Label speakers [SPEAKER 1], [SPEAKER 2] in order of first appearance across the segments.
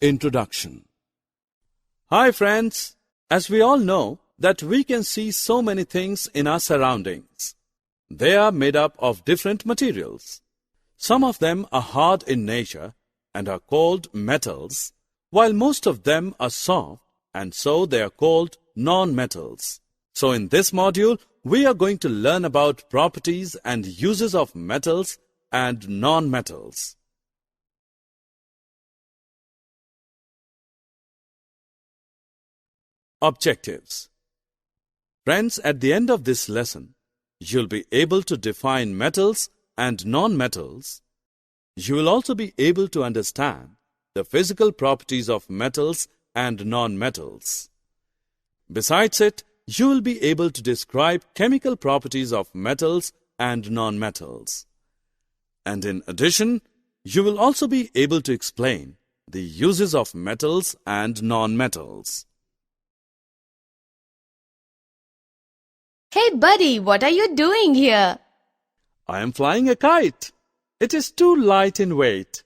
[SPEAKER 1] Introduction. Hi friends, as we all know that we can see so many things in our surroundings. They are made up of different materials. Some of them are hard in nature and are called metals, while most of them are soft and so they are called non-metals. So in this module, we are going to learn about properties and uses of metals and non-metals. Objectives. Friends, at the end of this lesson, you'll be able to define metals and non-metals. You will also be able to understand the physical properties of metals and non-metals. Besides it, you will be able to describe chemical properties of metals and non-metals. And in addition, you will also be able to explain the uses of metals and non-metals.
[SPEAKER 2] Hey buddy, what are you doing here?
[SPEAKER 1] I am flying a kite. It is too light in weight.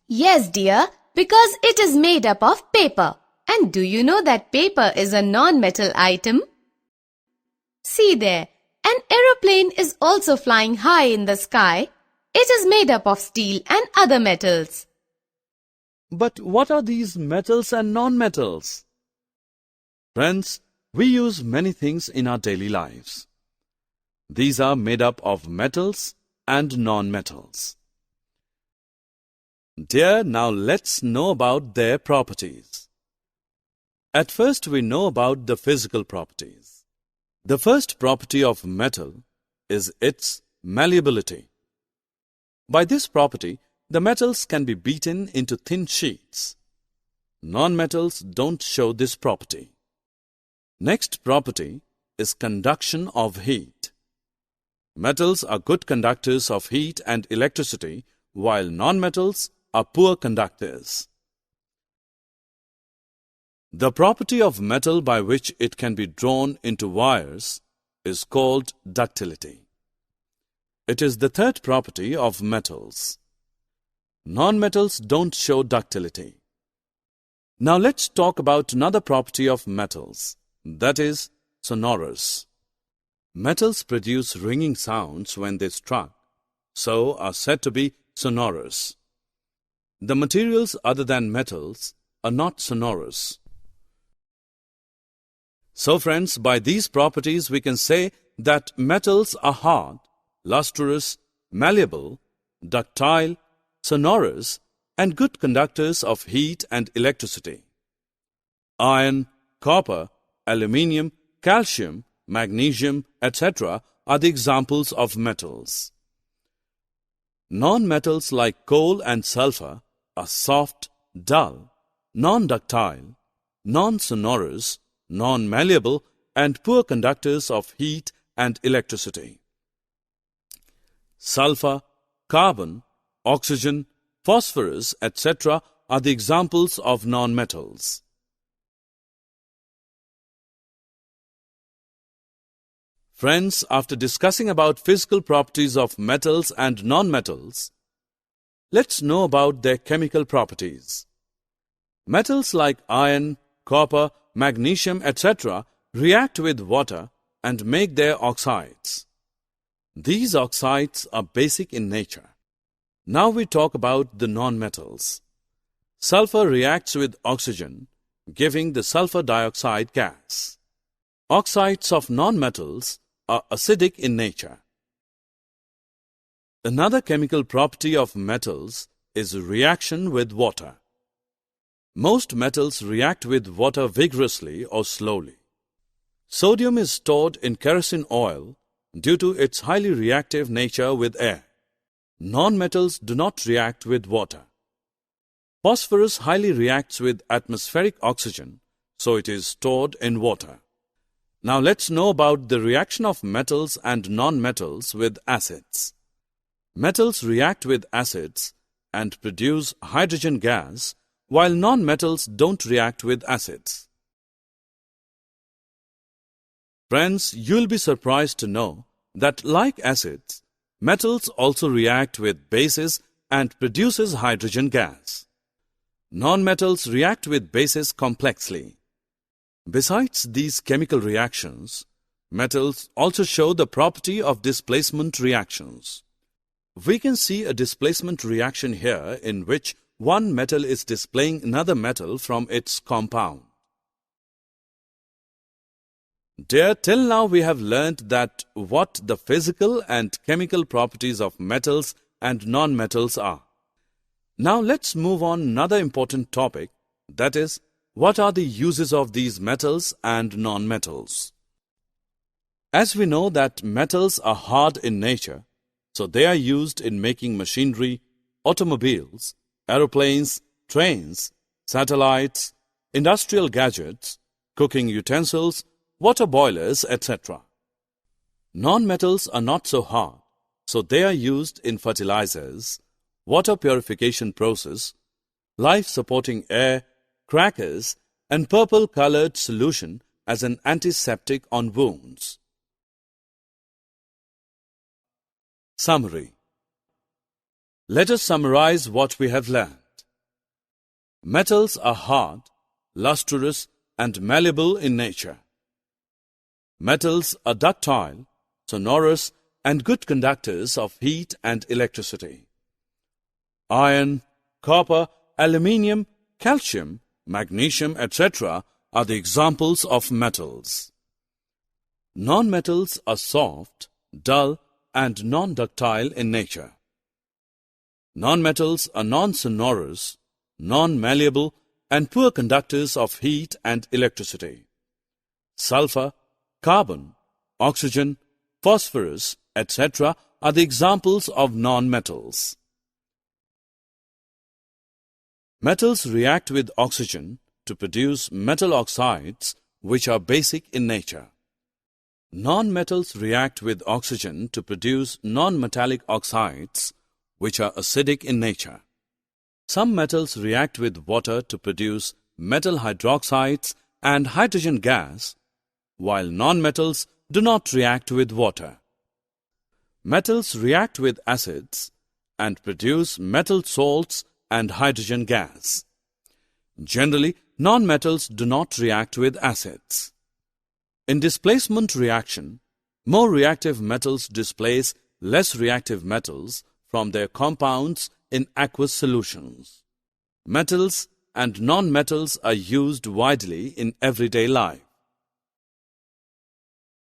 [SPEAKER 2] Yes, dear, because it is made up of paper. And do you know that paper is a non-metal item? See there, an aeroplane is also flying high in the sky. It is made up of steel and other metals.
[SPEAKER 1] But what are these metals and non-metals? Friends, we use many things in our daily lives. These are made up of metals and non-metals. Dear, now let's know about their properties. At first, we know about the physical properties. The first property of metal is its malleability. By this property, the metals can be beaten into thin sheets. Non-metals don't show this property. Next property is conduction of heat. Metals are good conductors of heat and electricity, while non-metals are poor conductors. The property of metal by which it can be drawn into wires is called ductility. It is the third property of metals. Non-metals don't show ductility. Now let's talk about another property of metals. That is sonorous. Metals produce ringing sounds when they struck, so are said to be sonorous. The materials other than metals are not sonorous. So friends, by these properties we can say that metals are hard, lustrous, malleable, ductile, sonorous, and good conductors of heat and electricity. Iron, copper, aluminium, calcium, magnesium, etc. are the examples of metals. Non-metals like coal and sulfur are soft, dull, non-ductile, non-sonorous, non-malleable, and poor conductors of heat and electricity. Sulfur, carbon, oxygen, phosphorus, etc. are the examples of non-metals. Friends, after discussing about physical properties of metals and non-metals, let's know about their chemical properties. Metals like iron, copper, magnesium, etc. react with water and make their oxides. These oxides are basic in nature. Now we talk about the non-metals. Sulfur reacts with oxygen, giving the sulfur dioxide gas. Oxides of non-metals are acidic in nature. Another chemical property of metals is reaction with water. Most metals react with water vigorously or slowly. Sodium is stored in kerosene oil due to its highly reactive nature with air. Non-metals do not react with water. Phosphorus highly reacts with atmospheric oxygen, so it is stored in water. Now let's know about the reaction of metals and non-metals with acids. Metals react with acids and produce hydrogen gas, while non-metals don't react with acids. Friends, you'll be surprised to know that like acids, metals also react with bases and produces hydrogen gas. Non-metals react with bases complexly. Besides these chemical reactions, metals also show the property of displacement reactions. We can see a displacement reaction here in which one metal is displaying another metal from its compound. Dear, till now we have learnt that what the physical and chemical properties of metals and non-metals are. Now let's move on another important topic, that is, what are the uses of these metals and non-metals? As we know that metals are hard in nature, so they are used in making machinery, automobiles, aeroplanes, trains, satellites, industrial gadgets, cooking utensils, water boilers, etc. Non-metals are not so hard, so they are used in fertilizers, water purification process, life-supporting air, crackers, and purple-colored solution as an antiseptic on wounds. Summary. Let us summarize what we have learned. Metals are hard, lustrous, and malleable in nature. Metals are ductile, sonorous, and good conductors of heat and electricity. Iron, copper, aluminium, calcium, magnesium, etc. are the examples of metals. Non-metals are soft, dull, and non-ductile in nature. Non-metals are non-sonorous, non-malleable, and poor conductors of heat and electricity. Sulfur, carbon, oxygen, phosphorus, etc. are the examples of non-metals. Metals react with oxygen to produce metal oxides, which are basic in nature. Non-metals react with oxygen to produce non-metallic oxides, which are acidic in nature. Some metals react with water to produce metal hydroxides and hydrogen gas, while non-metals do not react with water. Metals react with acids and produce metal salts and hydrogen gas. Generally, non-metals do not react with acids. In displacement reaction, more reactive metals displace less reactive metals from their compounds in aqueous solutions. Metals and non-metals are used widely in everyday life.